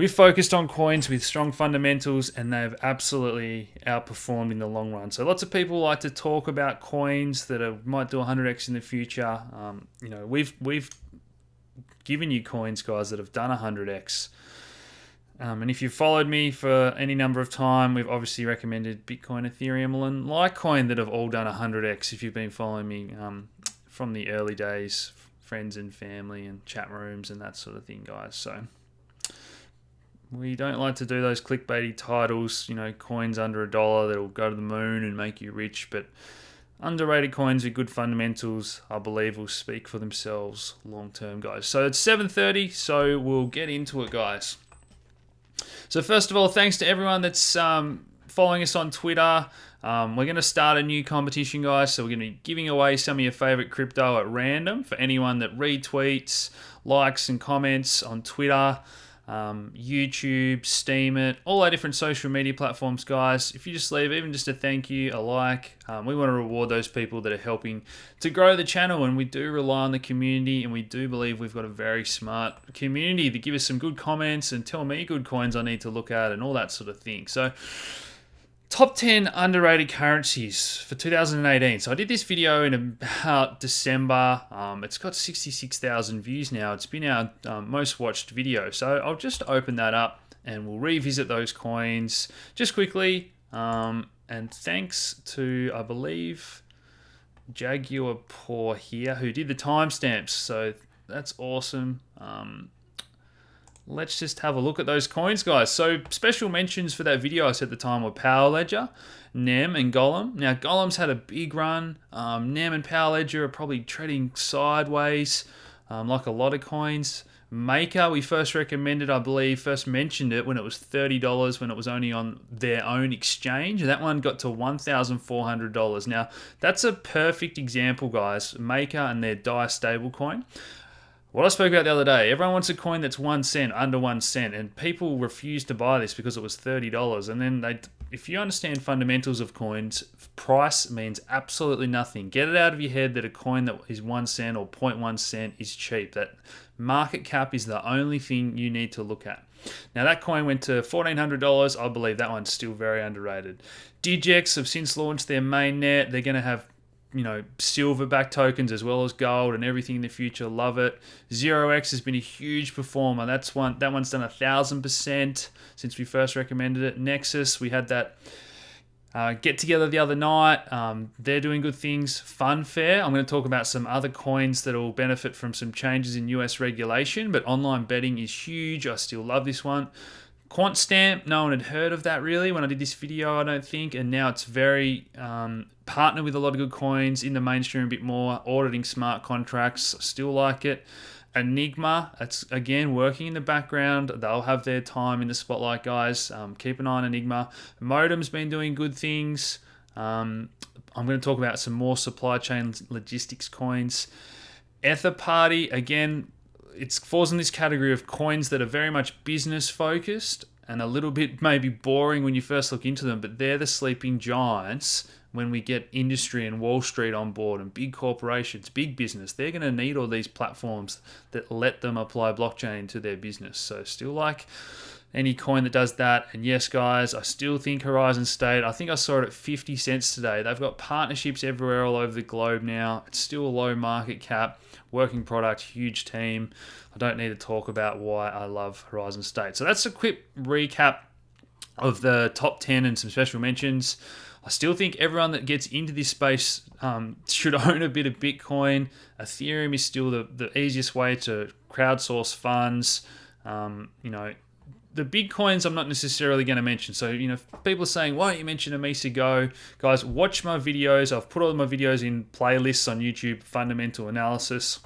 We've focused on coins with strong fundamentals, and they've absolutely outperformed in the long run. So lots of people like to talk about coins that might do 100x in the future. We've given you coins, guys, that have done 100x. And if you've followed me for any number of time, we've obviously recommended Bitcoin, Ethereum, and Litecoin that have all done 100x. If you've been following me from the early days, friends and family and chat rooms and that sort of thing, guys. So we don't like to do those clickbaity titles, coins under $1 that'll go to the moon and make you rich. But underrated coins with good fundamentals, I believe, will speak for themselves long term, guys. So it's 7:30, so we'll get into it, guys. So first of all, thanks to everyone that's following us on Twitter. We're going to start a new competition, guys. So we're going to be giving away some of your favorite crypto at random for anyone that retweets, likes, and comments on Twitter, YouTube, Steam it, all our different social media platforms, guys. If you just leave even just a thank you, a like, we want to reward those people that are helping to grow the channel, and we do rely on the community, and we do believe we've got a very smart community that give us some good comments and tell me good coins I need to look at and all that sort of thing. So top 10 underrated currencies for 2018. So I did this video in about December. It's got 66,000 views now. It's been our most watched video. So I'll just open that up and we'll revisit those coins just quickly. And thanks to, I believe, Jaguar Paw here, who did the timestamps. So that's awesome. Let's just have a look at those coins, guys. So special mentions for that video I said at the time were Power Ledger, NEM, and Golem. Now, Golem's had a big run. NEM and Power Ledger are probably treading sideways, like a lot of coins. Maker, we first recommended, I believe, first mentioned it when it was $30, when it was only on their own exchange. That one got to $1,400. Now, that's a perfect example, guys. Maker and their DAI stablecoin. What I spoke about the other day, everyone wants a coin that's 1 cent, under 1 cent, and people refuse to buy this because it was $30. And then if you understand fundamentals of coins, price means absolutely nothing. Get it out of your head that a coin that is 1 cent or 0.1 cent is cheap. That market cap is the only thing you need to look at. Now that coin went to $1,400. I believe that one's still very underrated. Digex have since launched their mainnet. They're going to have silver-backed tokens as well as gold and everything in the future. Love it. 0x has been a huge performer. That one's done 1,000% since we first recommended it. Nexus, we had that get together the other night. They're doing good things. Funfair, I'm going to talk about some other coins that will benefit from some changes in US regulation, but online betting is huge. I still love this one. QuantStamp, no one had heard of that really when I did this video, I don't think, and now it's very partnered with a lot of good coins in the mainstream a bit more, auditing smart contracts, still like it. Enigma, it's again working in the background. They'll have their time in the spotlight, guys. Keep an eye on Enigma. Modem's been doing good things. I'm going to talk about some more supply chain logistics coins. Etherparty, again, it falls in this category of coins that are very much business focused and a little bit maybe boring when you first look into them, but they're the sleeping giants when we get industry and Wall Street on board and big corporations, big business. They're going to need all these platforms that let them apply blockchain to their business. So still like any coin that does that. And yes, guys, I still think Horizon State, I think I saw it at 50 cents today. They've got partnerships everywhere all over the globe now. It's still a low market cap, working product, huge team. I don't need to talk about why I love Horizon State. So that's a quick recap of the top 10 and some special mentions. I still think everyone that gets into this space should own a bit of Bitcoin. Ethereum is still the easiest way to crowdsource funds. The big coins I'm not necessarily going to mention. So, people are saying, why don't you mention Amisa Go? Guys, watch my videos. I've put all of my videos in playlists on YouTube, fundamental analysis.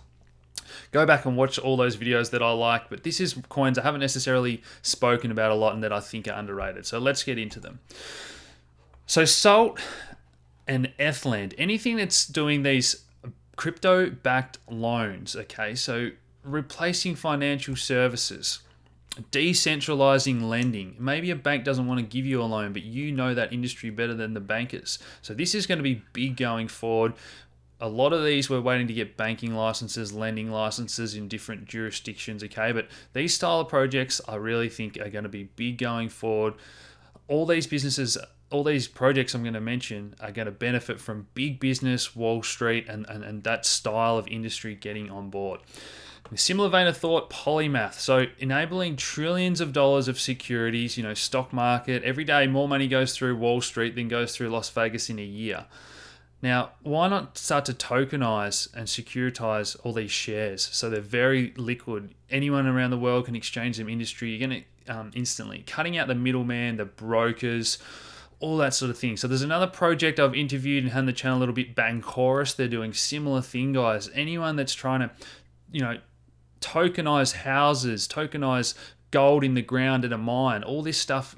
Go back and watch all those videos that I like. But this is coins I haven't necessarily spoken about a lot and that I think are underrated. So let's get into them. So Salt and Ethland, anything that's doing these crypto-backed loans, okay? So replacing financial services. Decentralizing lending. Maybe a bank doesn't want to give you a loan, but you know that industry better than the bankers. So this is going to be big going forward. a lot of these we're waiting to get banking licenses, lending licenses in different jurisdictions, okay? But these style of projects I really think are going to be big going forward. All these businesses, all these projects I'm going to mention are going to benefit from big business, Wall Street, and that style of industry getting on board. In a similar vein of thought, polymath. So enabling trillions of dollars of securities, stock market. Every day more money goes through Wall Street than goes through Las Vegas in a year. Now, why not start to tokenize and securitize all these shares so they're very liquid? Anyone around the world can exchange them industry. You're going to instantly. Cutting out the middleman, the brokers, all that sort of thing. So there's another project I've interviewed and had on the channel a little bit, Bankoris. They're doing similar thing, guys. Anyone that's trying to, tokenize houses, tokenize gold in the ground at a mine, all this stuff,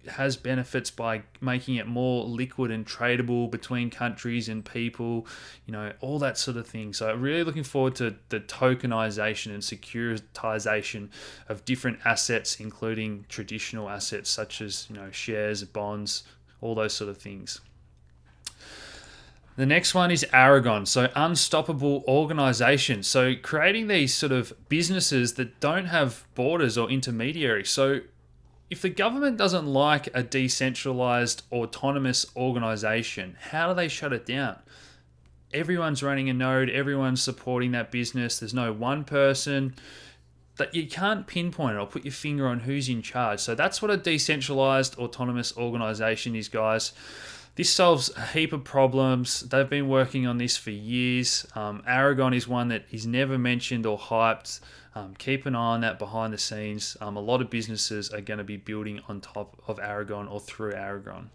has benefits by making it more liquid and tradable between countries and people, all that sort of thing. So really looking forward to the tokenization and securitization of different assets, including traditional assets such as, shares, bonds, all those sort of things. The next one is Aragon, so unstoppable organization. So creating these sort of businesses that don't have borders or intermediaries. So if the government doesn't like a decentralized autonomous organization, how do they shut it down? Everyone's running a node, everyone's supporting that business. There's no one person that you can't pinpoint it or put your finger on who's in charge. So that's what a decentralized autonomous organization is, guys. This solves a heap of problems. They've been working on this for years. Aragon is one that is never mentioned or hyped. Keep an eye on that behind the scenes. A lot of businesses are going to be building on top of Aragon or through Aragon.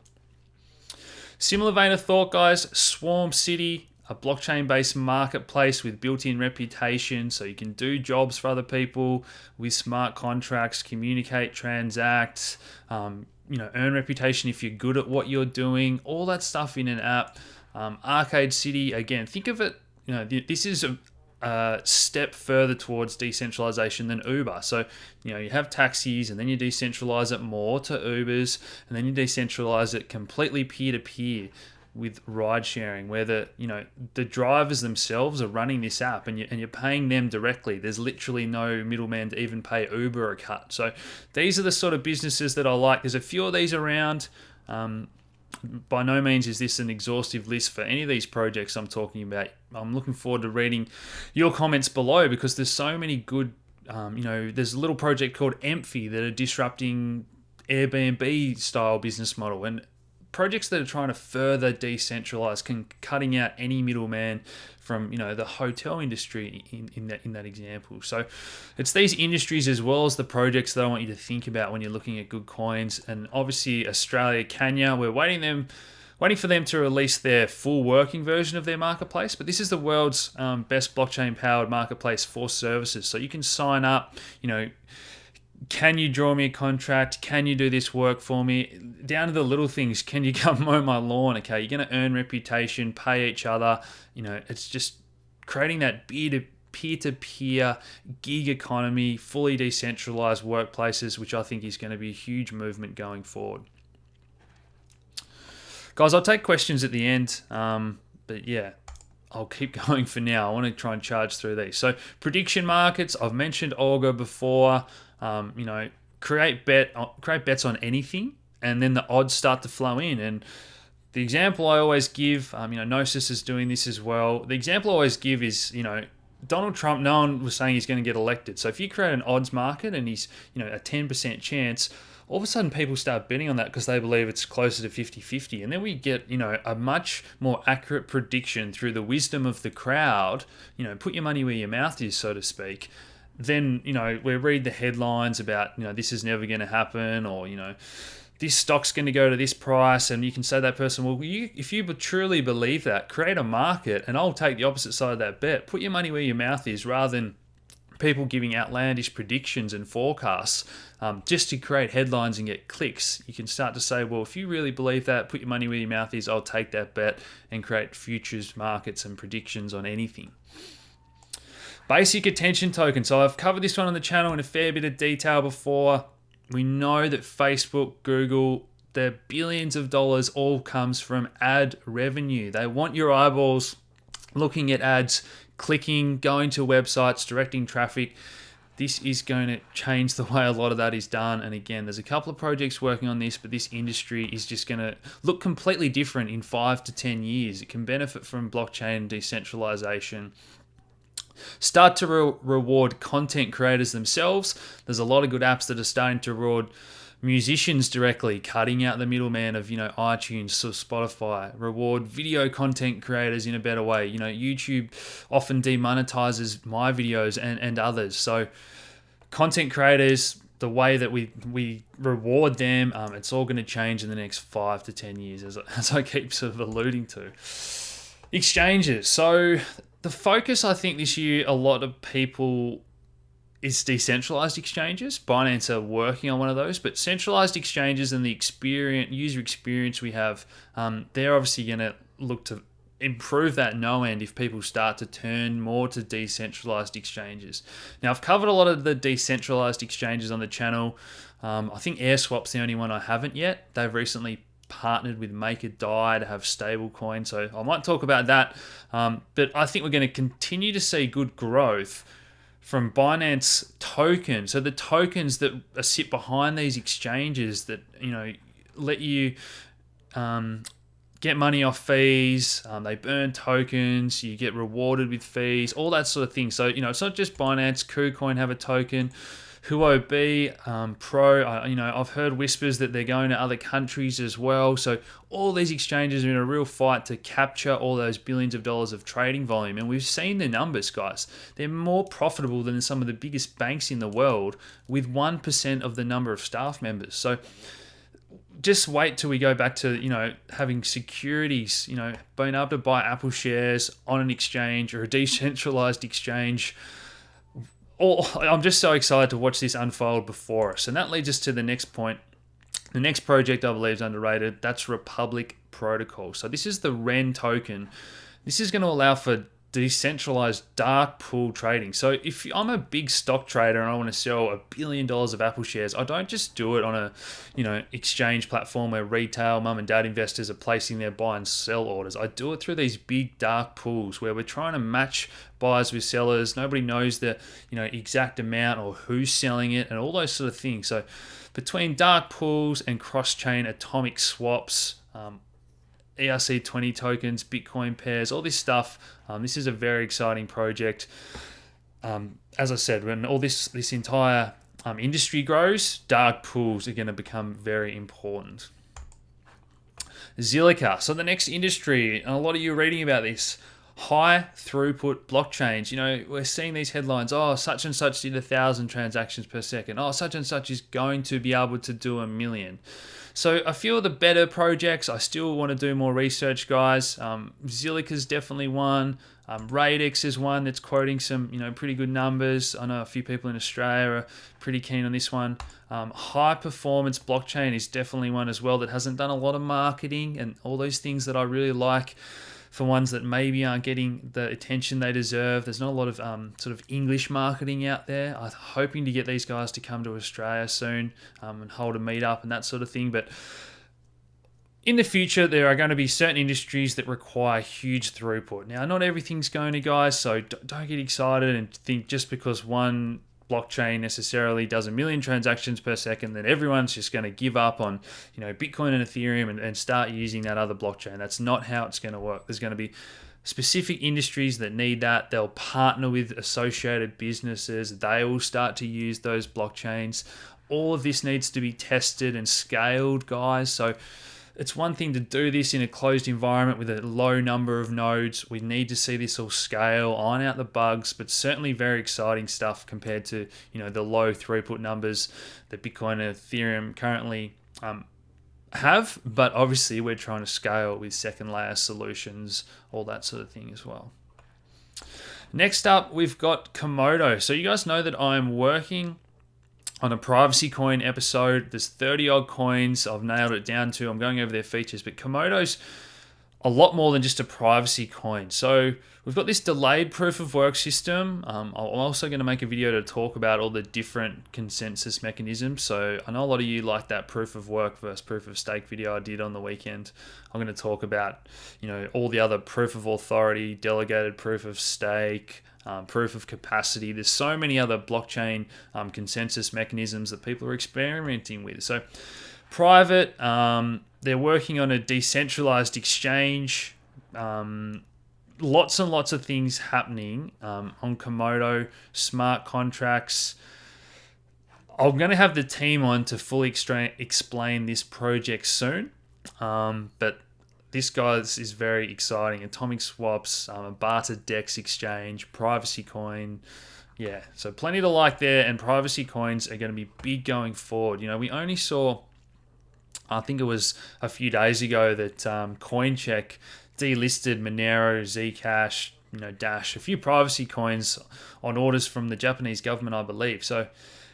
Similar vein of thought, guys. Swarm City, a blockchain-based marketplace with built-in reputation, so you can do jobs for other people with smart contracts, communicate, transact, earn reputation if you're good at what you're doing, all that stuff in an app. Arcade City, again, think of it, this is a step further towards decentralization than Uber. So, you have taxis and then you decentralize it more to Ubers and then you decentralize it completely peer-to-peer with ride sharing, where the drivers themselves are running this app and you're paying them directly. There's literally no middleman to even pay Uber a cut. So these are the sort of businesses that I like. There's a few of these around. By no means is this an exhaustive list for any of these projects I'm talking about. I'm looking forward to reading your comments below because there's so many good, there's a little project called Emphy that are disrupting Airbnb style business model, and projects that are trying to further decentralize, cutting out any middleman from the hotel industry in that example. So it's these industries as well as the projects that I want you to think about when you're looking at good coins. And obviously Australia, Kenya, we're waiting for them to release their full working version of their marketplace. But this is the world's best blockchain powered marketplace for services. So you can sign up, can you draw me a contract? Can you do this work for me? Down to the little things. Can you come mow my lawn? Okay, you're going to earn reputation, pay each other. It's just creating that peer-to-peer gig economy, fully decentralized workplaces, which I think is going to be a huge movement going forward. Guys, I'll take questions at the end, but yeah, I'll keep going for now. I want to try and charge through these. So prediction markets, I've mentioned Olga before. Create bets on anything, and then the odds start to flow in. And the example I always give, Gnosis is doing this as well. The example I always give is, Donald Trump, no one was saying he's going to get elected. So if you create an odds market and he's, a 10% chance, all of a sudden people start betting on that because they believe it's closer to 50-50. And then we get, a much more accurate prediction through the wisdom of the crowd, put your money where your mouth is, so to speak. Then, we read the headlines about, this is never going to happen, or, this stock's going to go to this price. And you can say to that person, well, if you truly believe that, create a market and I'll take the opposite side of that bet. Put your money where your mouth is, rather than people giving outlandish predictions and forecasts just to create headlines and get clicks. You can start to say, well, if you really believe that, put your money where your mouth is, I'll take that bet, and create futures markets and predictions on anything. Basic attention token. So I've covered this one on the channel in a fair bit of detail before. We know that Facebook, Google, their billions of dollars all comes from ad revenue. They want your eyeballs looking at ads, clicking, going to websites, directing traffic. This is going to change the way a lot of that is done. And again, there's a couple of projects working on this, but this industry is just going to look completely different in 5 to 10 years. It can benefit from blockchain decentralization. Start to reward content creators themselves. There's a lot of good apps that are starting to reward musicians directly, cutting out the middleman of iTunes, so Spotify. Reward video content creators in a better way. YouTube often demonetizes my videos and others. So content creators, the way that we reward them, it's all going to change in the next 5 to 10 years, as I keep sort of alluding to. Exchanges. So the focus, I think, this year, a lot of people is decentralized exchanges. Binance are working on one of those, but centralized exchanges and the user experience we have, they're obviously going to look to improve that no end if people start to turn more to decentralized exchanges. Now, I've covered a lot of the decentralized exchanges on the channel. I think AirSwap's the only one I haven't yet. They've recently partnered with MakerDAI to have stable coin, so I might talk about that. But I think we're going to continue to see good growth from Binance token. So the tokens that sit behind these exchanges that let you get money off fees, they burn tokens, you get rewarded with fees, all that sort of thing. So it's not just Binance. KuCoin have a token. Huobi, Pro, I've heard whispers that they're going to other countries as well. So all these exchanges are in a real fight to capture all those billions of dollars of trading volume. And we've seen the numbers, guys. They're more profitable than some of the biggest banks in the world with 1% of the number of staff members. So just wait till we go back to, having securities, being able to buy Apple shares on an exchange or a decentralized exchange. I'm just so excited to watch this unfold before us. And that leads us to the next point. The next project I believe is underrated. That's Republic Protocol. So this is the REN token. This is going to allow for decentralized dark pool trading. So if I'm a big stock trader and I want to sell $1 billion of Apple shares, I don't just do it on a exchange platform where retail mum and dad investors are placing their buy and sell orders. I do it through these big dark pools where we're trying to match buyers with sellers. Nobody knows the exact amount or who's selling it and all those sort of things. So between dark pools and cross-chain atomic swaps, ERC20 tokens, Bitcoin pairs, all this stuff. This is a very exciting project. As I said, when all this entire industry grows, dark pools are going to become very important. Zilliqa. So the next industry, and a lot of you are reading about this, high throughput blockchains. We're seeing these headlines. Oh, such and such did 1,000 transactions per second. Oh, such and such is going to be able to do 1 million. So a few of the better projects, I still want to do more research, guys. Zilliqa is definitely one. Radix is one that's quoting some, pretty good numbers. I know a few people in Australia are pretty keen on this one. High performance blockchain is definitely one as well that hasn't done a lot of marketing and all those things that I really like. For ones that maybe aren't getting the attention they deserve. There's not a lot of sort of English marketing out there. I'm hoping to get these guys to come to Australia soon and hold a meetup and that sort of thing. But in the future, there are going to be certain industries that require huge throughput. Now, not everything's going to, guys, so don't get excited and think just because one blockchain necessarily does 1 million transactions per second, then everyone's just going to give up on Bitcoin and Ethereum and start using that other blockchain. That's not how it's going to work. There's going to be specific industries that need that. They'll partner with associated businesses. They will start to use those blockchains. All of this needs to be tested and scaled, guys. So it's one thing to do this in a closed environment with a low number of nodes. We need to see this all scale, iron out the bugs, but certainly very exciting stuff compared to the low throughput numbers that Bitcoin and Ethereum currently have. But obviously we're trying to scale with second layer solutions, all that sort of thing as well. Next up, we've got Komodo. So you guys know that I'm working on a privacy coin episode. There's 30 odd coins. I've nailed it down to. I'm going over their features, but Komodo's a lot more than just a privacy coin. So we've got this delayed proof of work system. I'm also going to make a video to talk about all the different consensus mechanisms. So I know a lot of you like that proof of work versus proof of stake video I did on the weekend. I'm going to talk about, all the other proof of authority, delegated proof of stake, proof of capacity. There's so many other blockchain consensus mechanisms that people are experimenting with. So private, they're working on a decentralized exchange. Lots and lots of things happening on Komodo, smart contracts. I'm going to have the team on to fully explain this project soon. But this, guys, is very exciting. Atomic swaps, a barter DEX exchange, privacy coin. Yeah, so plenty to like there, and privacy coins are going to be big going forward. We only saw, I think it was a few days ago, that CoinCheck delisted Monero, Zcash, Dash, a few privacy coins on orders from the Japanese government, I believe. So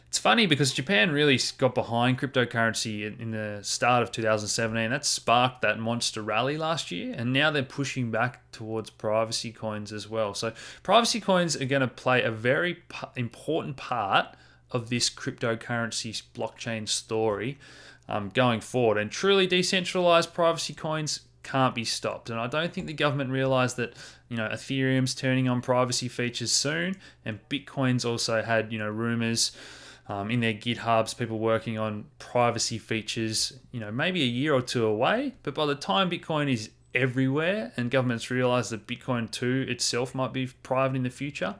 it's funny because Japan really got behind cryptocurrency in the start of 2017. That sparked that monster rally last year, and now they're pushing back towards privacy coins as well. So privacy coins are going to play a very important part of this cryptocurrency blockchain story going forward. And truly decentralized privacy coins can't be stopped. And I don't think the government realized that, Ethereum's turning on privacy features soon, and Bitcoin's also had, rumors in their GitHubs, people working on privacy features, maybe a year or two away. But by the time Bitcoin is everywhere and governments realize that Bitcoin 2 itself might be private in the future,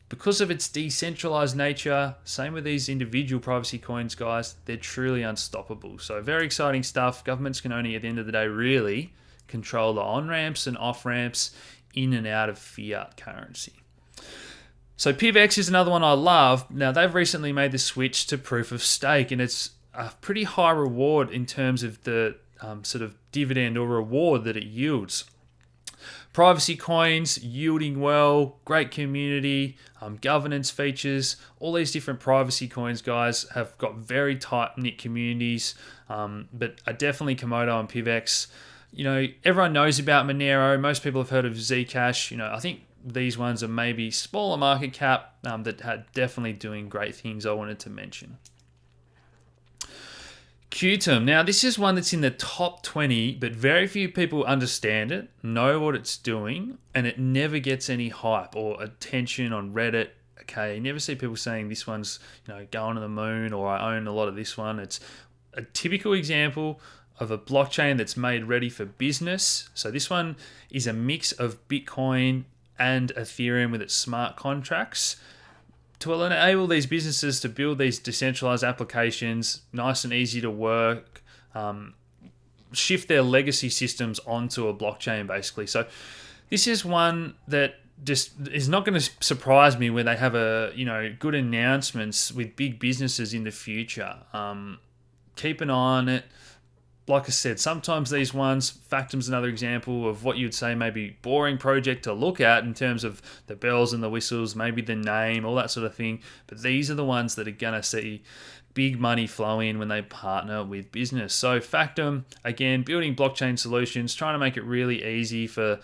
because of its decentralized nature, same with these individual privacy coins, guys, they're truly unstoppable. So very exciting stuff. Governments can only, at the end of the day, really control the on-ramps and off-ramps in and out of fiat currency. So PivX is another one I love. Now, they've recently made the switch to proof of stake, and it's a pretty high reward in terms of the sort of dividend or reward that it yields. Privacy coins yielding well, great community, governance features. All these different privacy coins, guys, have got very tight-knit communities, but are definitely Komodo and PivX. Everyone knows about Monero. Most people have heard of Zcash. I think these ones are maybe smaller market cap that are definitely doing great things I wanted to mention. Qtum. Now, this is one that's in the top 20, but very few people understand it, know what it's doing, and it never gets any hype or attention on Reddit. Okay, you never see people saying this one's going to the moon, or I own a lot of this one. It's a typical example of a blockchain that's made ready for business. So this one is a mix of Bitcoin and Ethereum with its smart contracts to enable these businesses to build these decentralized applications, nice and easy to work, shift their legacy systems onto a blockchain, basically. So this is one that just is not going to surprise me when they have good announcements with big businesses in the future. Keep an eye on it. Like I said, sometimes these ones, Factom's another example of what you'd say maybe boring project to look at in terms of the bells and the whistles, maybe the name, all that sort of thing. But these are the ones that are going to see big money flow in when they partner with business. So Factom, again, building blockchain solutions, trying to make it really easy for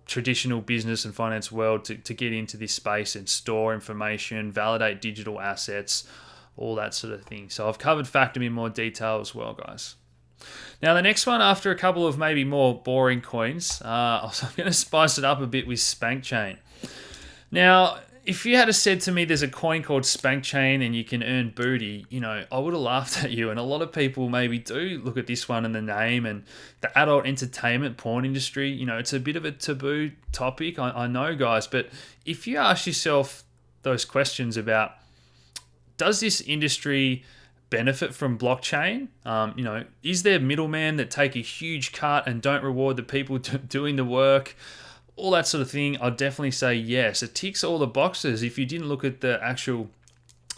traditional business and finance world to get into this space and store information, validate digital assets, all that sort of thing. So I've covered Factom in more detail as well, guys. Now, the next one, after a couple of maybe more boring coins, I'm going to spice it up a bit with SpankChain. Now, if you had said to me there's a coin called SpankChain and you can earn booty, I would have laughed at you. And a lot of people maybe do look at this one and the name and the adult entertainment porn industry. It's a bit of a taboo topic, I know, guys. But if you ask yourself those questions about, does this industry benefit from blockchain? Is there middlemen that take a huge cut and don't reward the people doing the work? All that sort of thing. I'd definitely say yes. It ticks all the boxes. If you didn't look at the actual,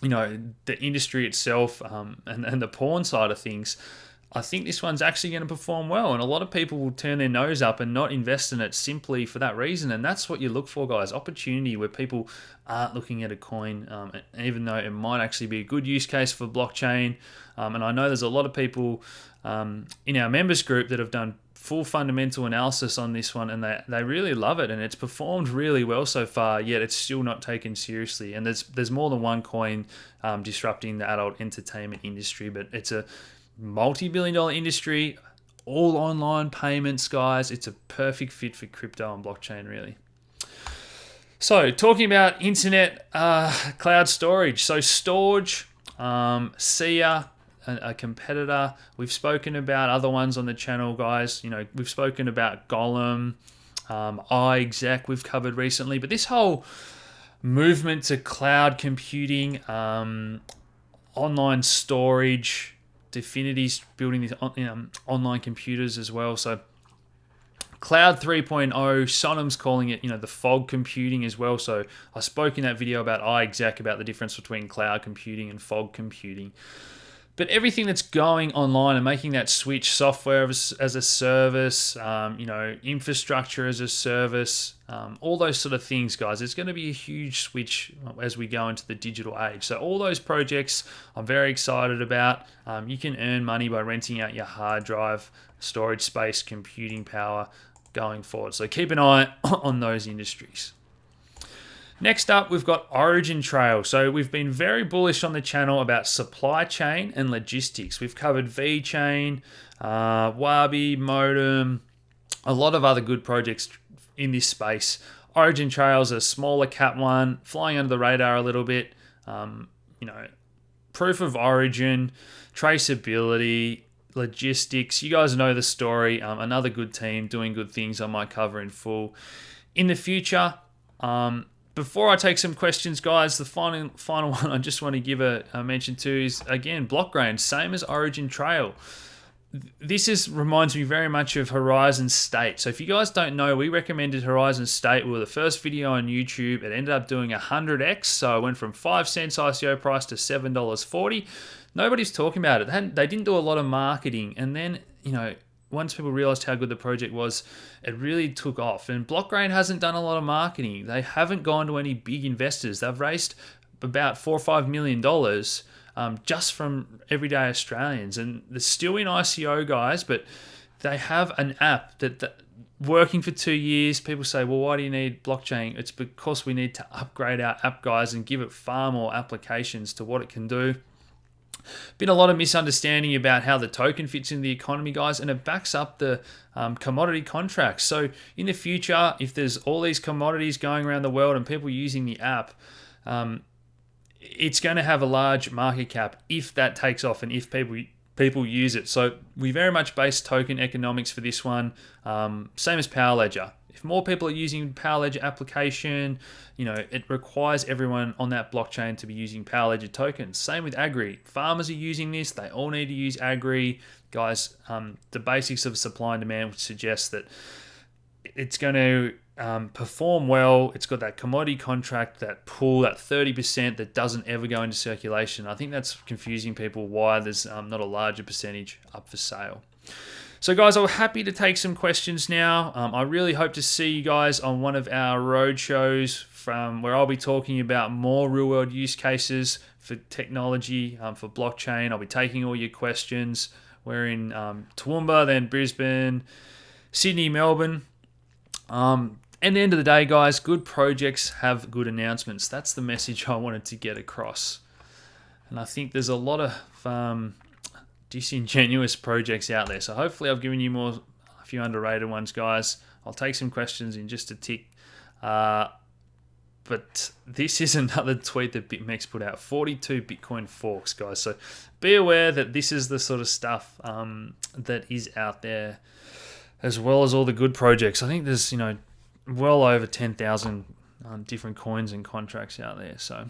the industry itself and the porn side of things, I think this one's actually going to perform well. And a lot of people will turn their nose up and not invest in it simply for that reason. And that's what you look for, guys. Opportunity where people aren't looking at a coin, even though it might actually be a good use case for blockchain. And I know there's a lot of people in our members group that have done full fundamental analysis on this one, and they really love it, and it's performed really well so far, yet it's still not taken seriously. And there's more than one coin disrupting the adult entertainment industry, but it's a multi-billion-dollar industry, all online payments, guys. It's a perfect fit for crypto and blockchain, really. So talking about internet cloud storage. So Storage, Sia, a competitor. We've spoken about other ones on the channel, guys. You know, we've spoken about Golem, iExec we've covered recently. But this whole movement to cloud computing, online storage, Definity's building these online computers as well. So Cloud 3.0, Sonam's calling it, the fog computing as well. So I spoke in that video about iExec about the difference between cloud computing and fog computing. But everything that's going online and making that switch, software as a service, infrastructure as a service, all those sort of things, guys, it's going to be a huge switch as we go into the digital age. So all those projects I'm very excited about. You can earn money by renting out your hard drive, storage space, computing power going forward. So keep an eye on those industries. Next up, we've got Origin Trail. So we've been very bullish on the channel about supply chain and logistics. We've covered VeChain, Wabi, Modem, a lot of other good projects in this space. Origin Trail is a smaller cap one, flying under the radar a little bit. Proof of origin, traceability, logistics. You guys know the story. Another good team doing good things I might cover in full in the future. Before I take some questions, guys, the final one I just want to give a mention to is, again, BlockRain, same as Origin Trail. This reminds me very much of Horizon State. So if you guys don't know, we recommended Horizon State. We were the first video on YouTube. It ended up doing 100x. So it went from 5 cents ICO price to $7.40. Nobody's talking about it. They didn't do a lot of marketing. And then, once people realized how good the project was, it really took off. And BlockRain hasn't done a lot of marketing. They haven't gone to any big investors. They've raised about $4 or $5 million just from everyday Australians. And they're still in ICO, guys, but they have an app that working for 2 years. People say, well, why do you need blockchain? It's because we need to upgrade our app, guys, and give it far more applications to what it can do. Been a lot of misunderstanding about how the token fits in the economy, guys, and it backs up the commodity contracts. So in the future, if there's all these commodities going around the world and people using the app, it's going to have a large market cap if that takes off and if people use it. So we very much base token economics for this one, same as Power Ledger. If more people are using Power Ledger application, it requires everyone on that blockchain to be using Power Ledger tokens. Same with Agri. Farmers are using this. They all need to use Agri. Guys, the basics of supply and demand would suggest that it's going to perform well. It's got that commodity contract, that pool, that 30% that doesn't ever go into circulation. I think that's confusing people why there's not a larger percentage up for sale. So guys, I'm happy to take some questions now. I really hope to see you guys on one of our road shows from where I'll be talking about more real world use cases for technology, for blockchain. I'll be taking all your questions. We're in Toowoomba, then Brisbane, Sydney, Melbourne. At the end of the day, guys, good projects have good announcements. That's the message I wanted to get across. And I think there's a lot of disingenuous projects out there. So hopefully I've given you a few underrated ones, guys. I'll take some questions in just a tick. But this is another tweet that BitMEX put out. 42 Bitcoin forks, guys. So be aware that this is the sort of stuff that is out there, as well as all the good projects. I think there's, well over 10,000 different coins and contracts out there. So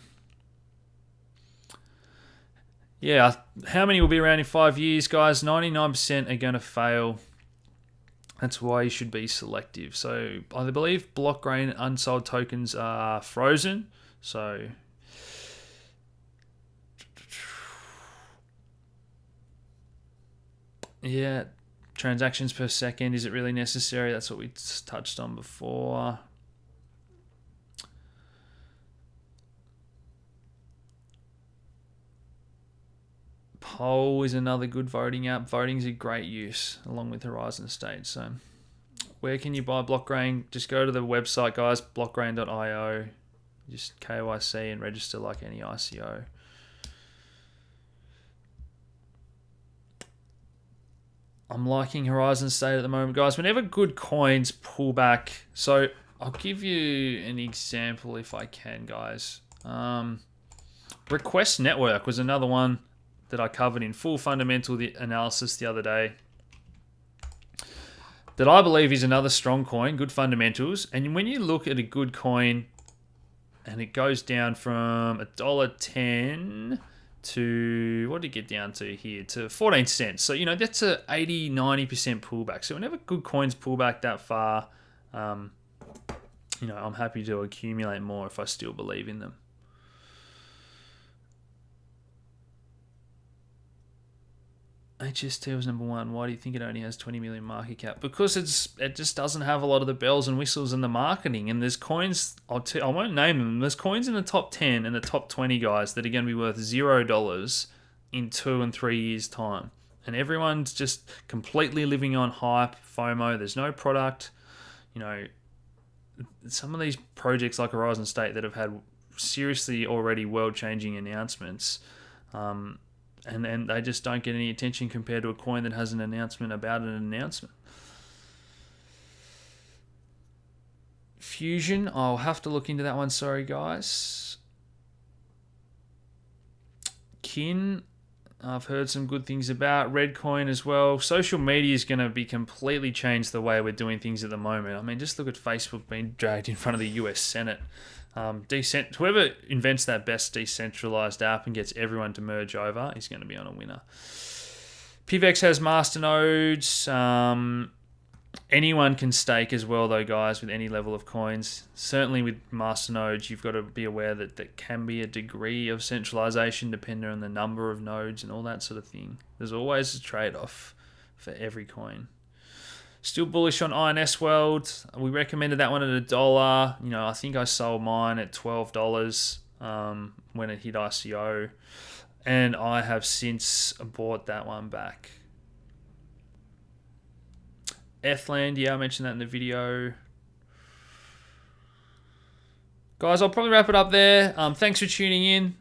yeah, how many will be around in 5 years, guys? 99% are going to fail. That's why you should be selective. So I believe BlockRain unsold tokens are frozen. So yeah, transactions per second, is it really necessary? That's what we touched on before. Poll is another good voting app. Voting's a great use along with Horizon State. So where can you buy BlockRain? Just go to the website, guys, blockgrain.io. Just KYC and register like any ICO. I'm liking Horizon State at the moment, guys. Whenever good coins pull back, so I'll give you an example if I can, guys. Request Network was another one that I covered in full fundamental analysis the other day, that I believe is another strong coin, good fundamentals. And when you look at a good coin and it goes down from $1.10 to, what did it get down to here? To 14 cents. So, you know, that's a 80, 90% pullback. So whenever good coins pull back that far, you know, I'm happy to accumulate more if I still believe in them. HST was number one. Why do you think it only has 20 million market cap? Because it just doesn't have a lot of the bells and whistles in the marketing. And there's coins, I won't name them. There's coins in the top 10 and the top 20 guys that are going to be worth $0 in 2 and 3 years' time. And everyone's just completely living on hype, FOMO. There's no product. You know, some of these projects like Horizon State that have had seriously already world-changing announcements, and then they just don't get any attention compared to a coin that has an announcement about an announcement. Fusion, I'll have to look into that one. Sorry, guys. Kin, I've heard some good things about. Redcoin as well. Social media is going to be completely changed the way we're doing things at the moment. I mean, just look at Facebook being dragged in front of the US Senate. Whoever invents that best decentralized app and gets everyone to merge over is going to be on a winner. PivX has masternodes. Anyone can stake as well, though, guys, with any level of coins. Certainly with masternodes, you've got to be aware that there can be a degree of centralization depending on the number of nodes and all that sort of thing. There's always a trade-off for every coin. Still bullish on INS World. We recommended that one at $1. You know, I think I sold mine at $12 when it hit ICO, and I have since bought that one back. Ethland, yeah, I mentioned that in the video. Guys, I'll probably wrap it up there. Thanks for tuning in.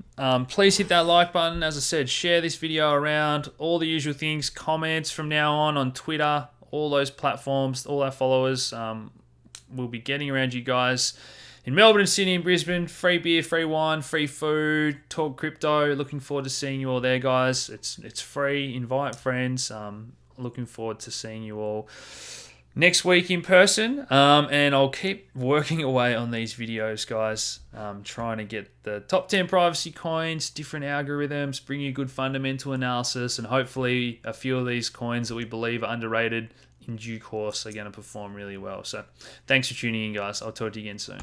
Please hit that like button. As I said, share this video around. All the usual things. Comments from now on Twitter. All those platforms, all our followers will be getting around you guys in Melbourne, Sydney, and Brisbane. Free beer, free wine, free food, talk crypto. Looking forward to seeing you all there, guys. It's free. Invite friends. Looking forward to seeing you all next week in person. And I'll keep working away on these videos, guys. Trying to get the top 10 privacy coins, different algorithms, bring you good fundamental analysis, and hopefully a few of these coins that we believe are underrated in due course are going to perform really well. So thanks for tuning in, guys. I'll talk to you again soon.